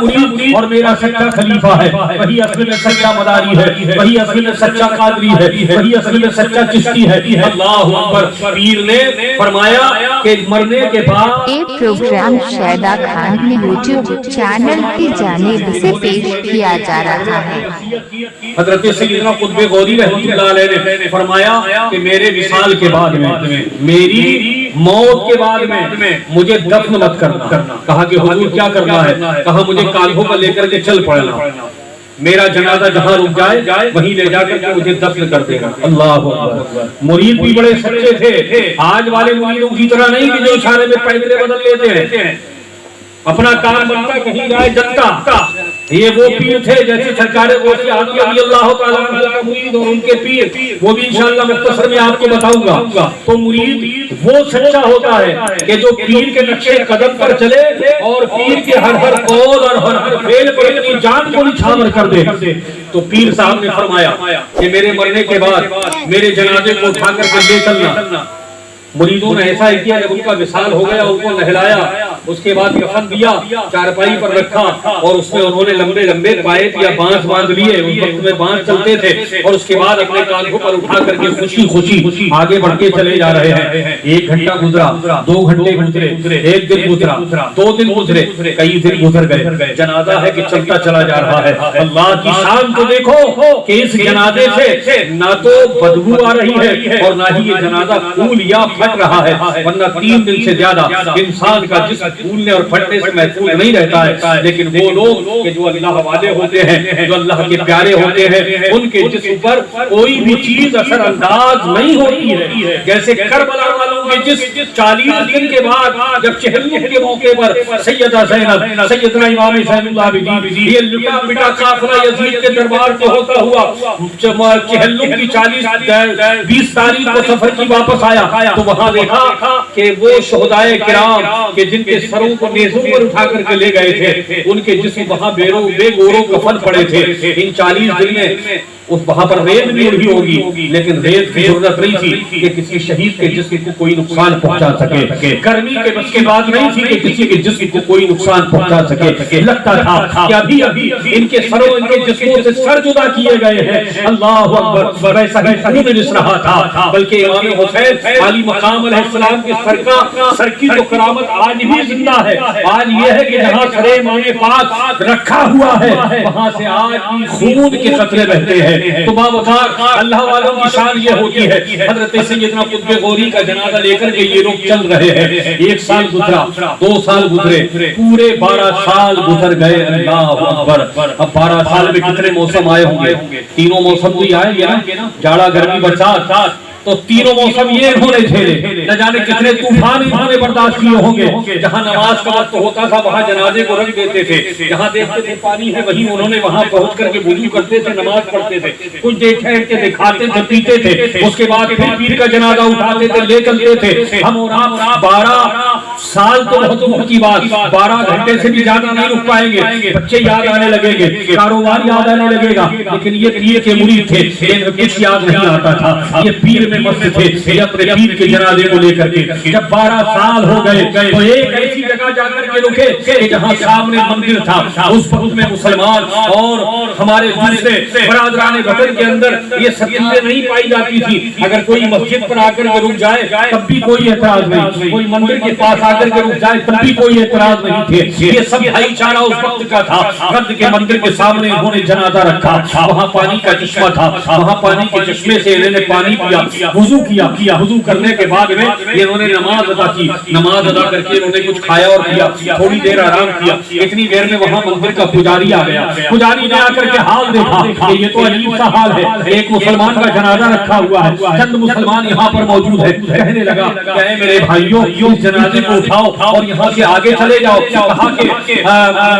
مرید اور میرا سچا خلیفہ ہے، وہی اصل میں سچا مداری ہے، وہی اصل میں سچا قادری ہے، وہی اصل میں سچا چشتی ہے۔ اللہ اکبر۔ پیر نے فرمایا کہ مرنے کے بعد یہ پروگرام شیدا خان کی یوٹیوب چینل کی جانب سے پیش کیا جا رہا ہے۔ حضرت سیدنا قطب غوری رحمۃ اللہ علیہ نے فرمایا کہ میرے وصال کے بعد میں، میری موت کے بعد میں مجھے دفن مت کرنا۔ کہا کہ حضور کیا کرنا ہے؟ کہا مجھے کاندھوں پر لے کر کے چل پڑنا، میرا جنازہ جہاں رک جائے وہیں لے جا کر کے مجھے دفن کر دینا۔ اللہ اکبر۔ مرید بھی بڑے سچے تھے، آج والے مریدوں کی طرح نہیں کہ جو اشارے میں پیدرے بدل لیتے ہیں، اپنا کام بنتا کہیں جائے جنتا۔ یہ وہ پیر تھے جیسے سرکار غوثی اعظم رضی اللہ تعالیٰ عنہ کا مرید اور ان کے پیر، وہ بھی انشاءاللہ مختصر میں آپ کو بتاؤں گا۔ تو مرید وہ سچا ہوتا ہے کہ جو پیر کے نقشے قدم پر چلے اور پیر کے ہر قول اور ہر فعل پر اپنی جان کو نچھاور کر دے۔ تو پیر صاحب نے فرمایا کہ میرے مرنے کے بعد میرے جنازے کو اٹھا کر کے لے چلنا۔ مریدوں نے ایسا ہی کیا، جب ان کا وصال ہو گیا ان کو نہلایا، اس کے بعد کفن دیا، چارپائی پر رکھا اور اس میں انہوں نے لمبے لمبے پائپ یا بانس باندھ لیے، اس وقت میں بانس چلتے تھے، اور اس کے بعد اپنے کاندھوں پر اٹھا کر کے خوشی خوشی آگے بڑھ کے چلے جا رہے ہیں۔ 1 گھنٹہ گزرا، 2 گھنٹے گزرے، 1 دن گزرا، 2 دن گزرے، کئی دن گزر گئے، جنازہ ہے کہ چلتا چلا جا رہا ہے۔ اللہ کی شان تو دیکھو کہ اس جنازے سے نہ تو بدبو آ رہی ہے اور نہ ہی یہ جنازہ پھول یا پھٹ رہا ہے، ورنہ 3 دن سے زیادہ انسان کا جسم پھولنے اور پھٹنے سے محفوظ نہیں رہتا ہے۔ لیکن وہ لوگ کہ جو اللہ والے ہوتے ہیں، جو اللہ کے پیارے ہوتے ہیں، ان کے جسم پر کوئی بھی چیز اثر انداز نہیں ہوتی ہے۔ جیسے کربلا والوں کے جسم 40 دن کے بعد جب چہلم کے موقع پر سیدہ زینب، سیدنا امام زین العابدین، یہ لٹا پٹا قافلہ یزید کے دربار سے ہوتا ہوا چہلم کی 20 تاریخ کو سفر کی واپس آیا تو وہاں دیکھا کہ وہ شہدائے کرام کہ جن کے سروں کو نیزوں پر اٹھا کر کے لے گئے تھے، ان کے جسم وہاں بے گورو کفن پڑے تھے۔ ان 40 دن میں اس وہاں پر ریت بھی اڑی ہوگی، لیکن ریت کی ضرورت نہیں تھی کہ کسی شہید کے جسم کو کوئی نقصان پہنچا سکے، گرمی کے بس کی بات نہیں تھی کہ کسی کے جسم کو کوئی نقصان پہنچا سکے۔ لگتا تھا کہ ابھی ان کے سروں ان کے جسموں سے سر جدا کیے گئے ہیں۔ اللہ اکبر۔ ویسا ہی خون رس رہا تھا، بلکہ امام حسین علی مقام علیہ السلام کے سر کی تو کرامت آج بھی زندہ ہے۔ آج یہ ہے کہ جہاں سر امام پاک رکھا ہوا ہے وہاں سے آج بھی خون کے قطرے بہتے ہیں۔ تو باوقار اللہ والوں کی شان یہ ہوتی ہے۔ حضرت سیدنا قطب غوری کا جنازہ لے کر کے یہ لوگ چل رہے ہیں۔ 1 سال گزرا، 2 سال گزرے، پورے 12 سال گزر گئے۔ اللہ اکبر۔ اب 12 سال میں کتنے موسم آئے ہوں گے؟ تینوں موسم تو آئے گے نا، جاڑا گرمی برسات، تو تینوں موسم یہ انہوں نے جھیلے۔ نہ جانے کتنے طوفان انہوں نے برداشت کیے ہوں گے۔ جہاں نماز کا وقت ہوتا تھا وہاں جنازے کو رکھ دیتے تھے، جہاں دیکھتے تھے پانی ہے وہیں انہوں نے وہاں پہنچ کر کے وضو کرتے تھے، نماز پڑھتے تھے، کچھ دیکھے کے دکھاتے تھے، پیتے تھے، اس کے بعد پھر پیر کا جنازہ اٹھاتے تھے، لے چلتے تھے۔ ہم اور آپ 12 سال تو بہت دور کی بات، 12 گھنٹے سے بھی زیادہ نہیں رک پائیں گے۔ بچے یاد آنے لگیں گے، کاروبار یاد آنے لگے گا، لیکن یہ پیر کے مرید تھے، انہیں کچھ یاد نہیں آتا تھا۔ یہ پیر میں مست تھے اپنے پیر کے جنازے کو لے کر کے۔ جب 12 سال ہو گئے تو ایک ایسی جگہ جا کر کے رکے کہ جہاں سامنے مندر تھا۔ اس وقت میں مسلمان اور ہمارے دوسرے برادران وطن کے اندر یہ سب چیزیں نہیں پائی جاتی تھی۔ اگر کوئی مسجد پر آ کر کے رک جائے تب بھی کوئی اعتراض نہیں، کوئی مندر کے پاس آ کر کے رک جائے تب بھی کوئی اعتراض نہیں تھے۔ یہ سب بھائی چارہ اس وقت کا تھا۔ رد کے مندر کے سامنے انہوں نے جنازہ رکھا، وہاں پانی کا چشمہ تھا، وہاں پانی کے چشمے سے انہوں نے پانی پیا، وضو کیا، وضو کرنے کے بعد میں انہوں نے نماز ادا کی، نماز ادا کر کے انہوں نے کچھ کھایا اور پیا، تھوڑی دیر آرام کیا۔ اتنی دیر میں وہاں مندر کا پجاری آ گیا۔ پجاری نے آ کر کے حال دیکھا کہ یہ تو عجیب سا حال ہے، ایک مسلمان کا جنازہ رکھا ہوا ہے، چند مسلمان یہاں پر موجود ہے۔ کہنے لگا کہ اے میرے بھائیوں، اس جنازے کو اٹھاؤ اور یہاں سے آگے چلے جاؤ۔ کہا کہ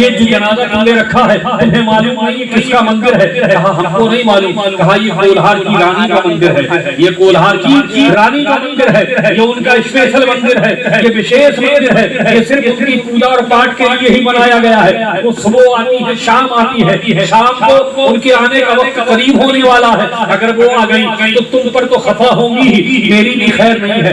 یہ جو جنازہ تم نے رکھا ہے تمہیں معلوم نہیں کس کا مندر ہے؟ کہا ہم کو نہیں معلوم۔ کہا یہ کولہار کی رانی کا مندر ہے، یہ کولہار کی رانی کا مندر ہے، یہ ان کا اسپیشل مندر ہے، یہ وشیش مندر ہے، یہ صرف ان کی پوجا اور پاٹ کے لیے ہی بنایا گیا ہے۔ وہ صبح آتی ہے، شام آتی ہے، شام کو ان کے آنے کا وقت قریب ہونے والا ہے۔ اگر وہ آ گئی تو تم پر تو خفا ہوں گی ہی، میری بھی خیر نہیں ہے۔